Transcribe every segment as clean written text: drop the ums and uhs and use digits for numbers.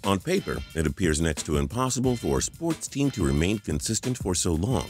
On paper, it appears next to impossible for a sports team to remain consistent for so long.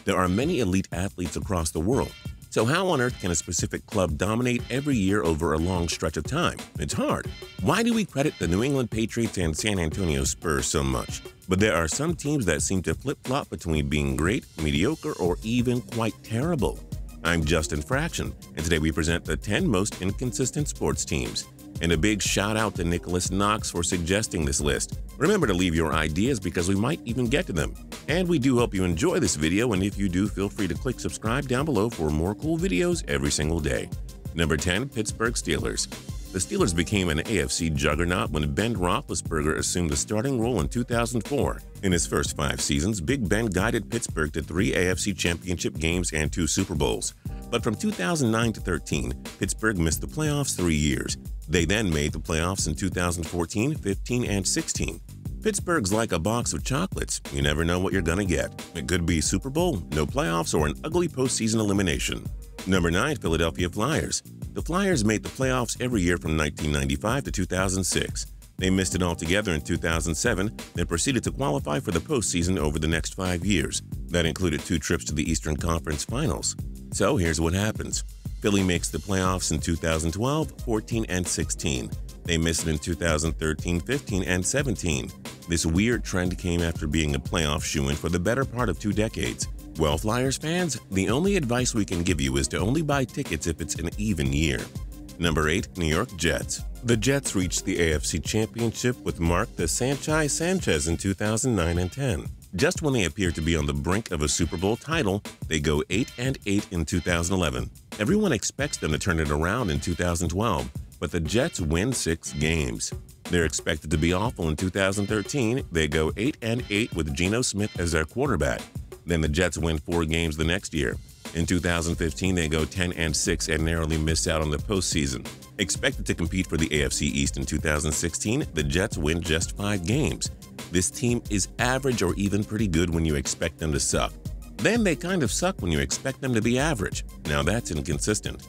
There are many elite athletes across the world, so how on earth can a specific club dominate every year over a long stretch of time? It's hard. Why do we credit the New England Patriots and San Antonio Spurs so much? But there are some teams that seem to flip-flop between being great, mediocre, or even quite terrible. I'm Justin Fraction, and today we present the 10 most inconsistent sports teams. And a big shout out to Nicholas Knox for suggesting this list. Remember to leave your ideas because we might even get to them. And we do hope you enjoy this video, and if you do, feel free to click subscribe down below for more cool videos every single day. Number 10. Pittsburgh Steelers. The Steelers became an AFC juggernaut when Ben Roethlisberger assumed the starting role in 2004. In his first 5 seasons, Big Ben guided Pittsburgh to 3 AFC championship games and 2 Super Bowls. But from 2009 to 13, Pittsburgh missed the playoffs 3 years. They then made the playoffs in 2014, 15, and 16. Pittsburgh's like a box of chocolates. You never know what you're gonna get. It could be Super Bowl, no playoffs, or an ugly postseason elimination. Number 9. Philadelphia Flyers. The Flyers made the playoffs every year from 1995 to 2006. They missed it altogether in 2007, then proceeded to qualify for the postseason over the next 5 years. That included 2 trips to the Eastern Conference Finals. So here's what happens. Philly makes the playoffs in 2012, 14, and 16. They missed it in 2013, 15, and 17. This weird trend came after being a playoff shoo-in for the better part of 2 decades. Well, Flyers fans, the only advice we can give you is to only buy tickets if it's an even year. Number 8. New York Jets. The Jets reached the AFC Championship with Mark the Sanchez Sanchez in 2009 and 10. Just when they appear to be on the brink of a Super Bowl title, they go 8-8 in 2011. Everyone expects them to turn it around in 2012, but the Jets win 6 games. They're expected to be awful in 2013. They go 8-8 with Geno Smith as their quarterback. Then the Jets win 4 games the next year. In 2015, they go 10-6 and narrowly miss out on the postseason. Expected to compete for the AFC East in 2016, the Jets win just 5 games. This team is average or even pretty good when you expect them to suck. Then they kind of suck when you expect them to be average. Now that's inconsistent.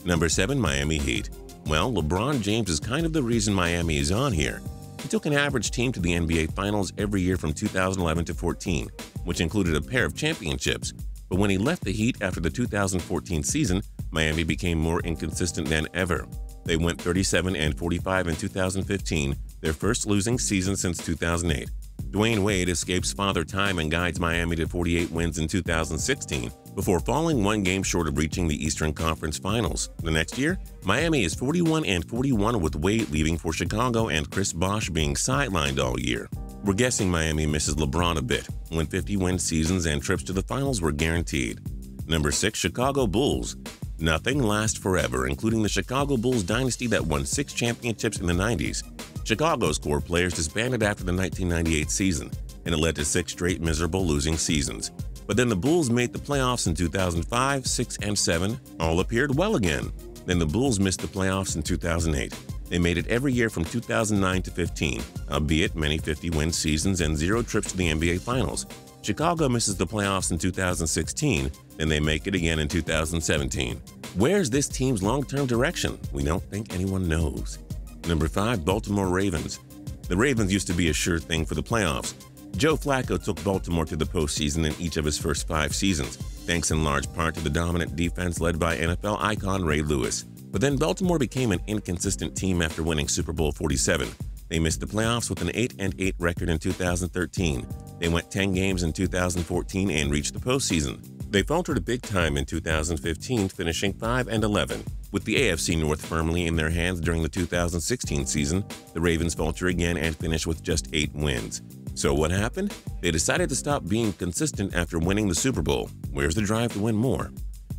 Number 7. Miami Heat. Well, LeBron James is kind of the reason Miami is on here. He took an average team to the NBA Finals every year from 2011 to 14, which included a pair of championships. But when he left the Heat after the 2014 season, Miami became more inconsistent than ever. They went 37-45 in 2015, their first losing season since 2008. Dwayne Wade escapes Father Time and guides Miami to 48 wins in 2016, before falling 1 game short of reaching the Eastern Conference Finals. The next year, Miami is 41-41 with Wade leaving for Chicago and Chris Bosh being sidelined all year. We're guessing Miami misses LeBron a bit, when 50-win seasons and trips to the finals were guaranteed. Number 6. Chicago Bulls. Nothing lasts forever, including the Chicago Bulls dynasty that won 6 championships in the 90s. Chicago's core players disbanded after the 1998 season, and it led to 6 straight miserable losing seasons. But then the Bulls made the playoffs in 2005, 6, and 7, all appeared well again. Then the Bulls missed the playoffs in 2008. They made it every year from 2009 to 15, albeit many 50-win seasons and 0 trips to the NBA Finals. Chicago misses the playoffs in 2016, then they make it again in 2017. Where's this team's long-term direction? We don't think anyone knows. Number 5. Baltimore Ravens. The Ravens used to be a sure thing for the playoffs. Joe Flacco took Baltimore to the postseason in each of his first 5 seasons, thanks in large part to the dominant defense led by NFL icon Ray Lewis. But then Baltimore became an inconsistent team after winning Super Bowl 47. They missed the playoffs with an 8-8 record in 2013. They went 10 games in 2014 and reached the postseason. They faltered big time in 2015, finishing 5-11. With the AFC North firmly in their hands during the 2016 season, the Ravens falter again and finish with just 8 wins. So what happened? They decided to stop being consistent after winning the Super Bowl. Where's the drive to win more?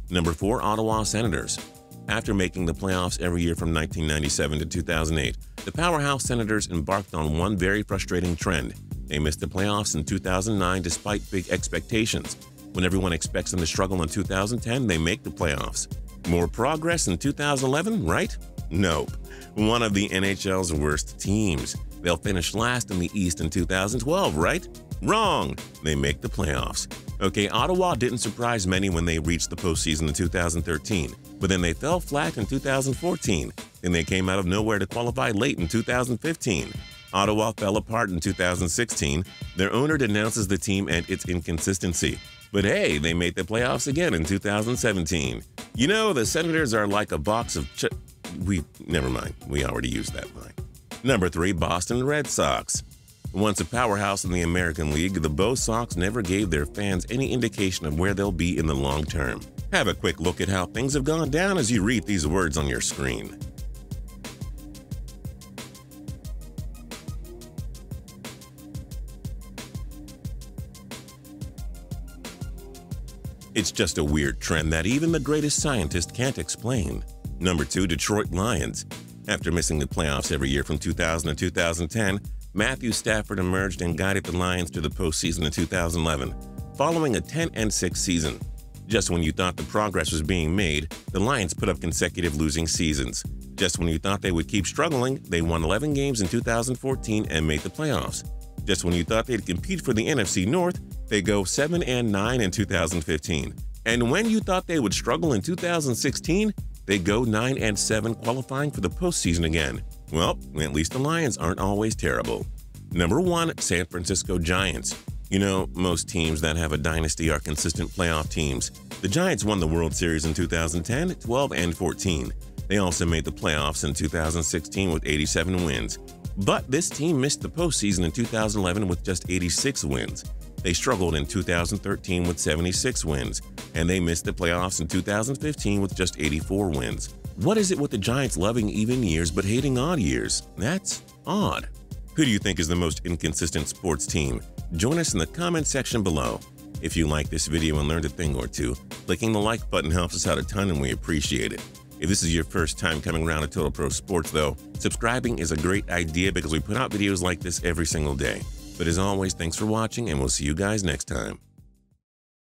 Number 4. Ottawa Senators. After making the playoffs every year from 1997 to 2008, the powerhouse Senators embarked on one very frustrating trend. They missed the playoffs in 2009 despite big expectations. When everyone expects them to struggle in 2010, they make the playoffs. More progress in 2011, right? Nope. One of the NHL's worst teams. They'll finish last in the East in 2012, right? Wrong! They make the playoffs. Okay, Ottawa didn't surprise many when they reached the postseason in 2013, but then they fell flat in 2014. Then they came out of nowhere to qualify late in 2015. Ottawa fell apart in 2016. Their owner denounces the team and its inconsistency. But hey, they made the playoffs again in 2017. You know, the Senators are like a box of never mind, we already used that line. Number 3, Boston Red Sox. Once a powerhouse in the American League, the Bo Sox never gave their fans any indication of where they'll be in the long term. Have a quick look at how things have gone down as you read these words on your screen. It's just a weird trend that even the greatest scientist can't explain. Number 2, Detroit Lions. After missing the playoffs every year from 2000 to 2010, Matthew Stafford emerged and guided the Lions to the postseason in 2011, following a 10-6 season. Just when you thought the progress was being made, the Lions put up consecutive losing seasons. Just when you thought they would keep struggling, they won 11 games in 2014 and made the playoffs. Just when you thought they'd compete for the NFC North, they go 7-9 in 2015. And when you thought they would struggle in 2016, they go 9-7, qualifying for the postseason again. Well, at least the Lions aren't always terrible. Number 1, San Francisco Giants. You know, most teams that have a dynasty are consistent playoff teams. The Giants won the World Series in 2010, 12, and 14. They also made the playoffs in 2016 with 87 wins. But this team missed the postseason in 2011 with just 86 wins. They struggled in 2013 with 76 wins, and they missed the playoffs in 2015 with just 84 wins. What is it with the Giants loving even years but hating odd years? That's odd. Who do you think is the most inconsistent sports team? Join us in the comment section below. If you like this video and learned a thing or two, clicking the like button helps us out a ton and we appreciate it. If this is your first time coming around to Total Pro Sports though, subscribing is a great idea because we put out videos like this every single day. But as always, thanks for watching and we'll see you guys next time.